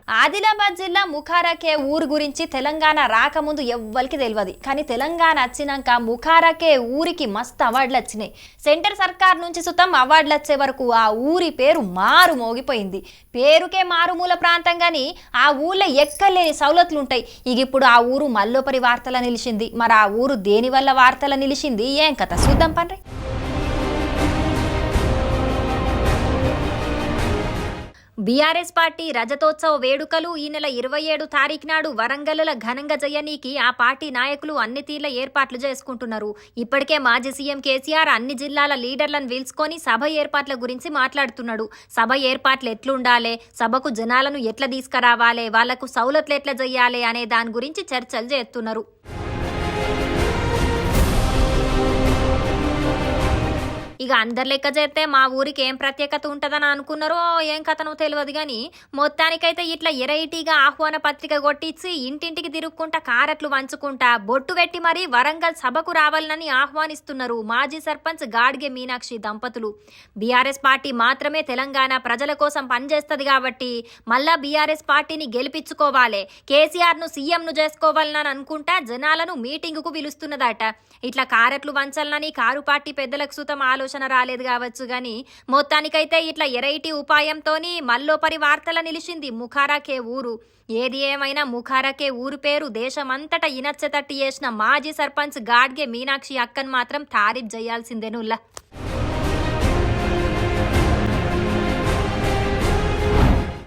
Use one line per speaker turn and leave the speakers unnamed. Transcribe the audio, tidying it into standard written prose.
ఆదిలాబాద్ జిల్లా ముఖారకే ఊరు గురించి తెలంగాణ రాకముందు ఎవ్వరికి తెలియదు. కానీ తెలంగాణ వచ్చినాక ముఖారకే ఊరికి మస్తు అవార్డులు వచ్చినాయి. సెంటర్ సర్కార్ నుంచి సుతం అవార్డులు వచ్చే వరకు ఆ ఊరి పేరు మారు మోగిపోయింది. పేరుకే మారుమూల ప్రాంతం కానీ ఆ ఊళ్ళో ఎక్కలేని సౌలతులు ఉంటాయి. ఇక ఇప్పుడు ఆ ఊరు మల్లోపరి వార్తల నిలిచింది. మరి ఆ ఊరు దేని వల్ల వార్తల నిలిచింది ఏం కథ చూద్దాం పండ్రి. బీఆర్ఎస్ పార్టీ రజతోత్సవ వేడుకలు ఈ నెల 27 తారీఖు నాడు వరంగల్లో ఘనంగా జయనీకి ఆ పార్టీ నాయకులు అన్ని తీర్ల ఏర్పాట్లు చేసుకుంటున్నారు. ఇప్పటికే మాజీ సీఎం కేసీఆర్ అన్ని జిల్లాల లీడర్లను పిలుచుకొని సభ ఏర్పాట్ల గురించి మాట్లాడుతున్నాడు. సభ ఏర్పాట్లు ఎట్లుండాలి, సభకు జనాలను ఎట్లా తీసుకురావాలి, వాళ్లకు సౌలతులు ఎట్లా చేయాలి అనే దాని గురించి చర్చలు చేస్తున్నారు. ఇక అందరు లెక్క చేస్తే మా ఊరికి ఏం ప్రత్యేకత ఉంటుందని అనుకున్నారో ఏం కథనో తెలియదు. కానీ మొత్తానికైతే ఇట్లా ఎరైటీగా ఆహ్వాన పత్రిక కొట్టించి ఇంటింటికి తిరుక్కుంటా కారట్లు వంచుకుంటా బొట్టు పెట్టి మరీ వరంగల్ సభకు రావాలని ఆహ్వానిస్తున్నారు మాజీ సర్పంచ్ గాడ్గే మీనాక్షి దంపతులు. బీఆర్ఎస్ పార్టీ మాత్రమే తెలంగాణ ప్రజల కోసం పనిచేస్తుంది కాబట్టి మళ్ళా బీఆర్ఎస్ పార్టీని గెలిపించుకోవాలి, కేసీఆర్ను సీఎంను చేసుకోవాలని అనుకుంటా జనాలను మీటింగుకు పిలుస్తున్నదట. ఇట్లా కారట్లు వంచాలని కారు పార్టీ పెద్దలకు సుతం ఆలోచన రాలేదు కావచ్చు. గాని మొత్తానికైతే ఇట్లా ఎరైటీ ఉపాయంతోని మల్లోపరి వార్తల నిలిచింది ముఖారకే ఊరు. ఏది ఏమైనా ముఖారకే ఊరు పేరు దేశమంతటా ఇనచ్చతట్టి చేసిన మాజీ సర్పంచ్ గాడ్గే మీనాక్షి అక్కను మాత్రం తారీఫ్ చేయాల్సిందేనుల్లా.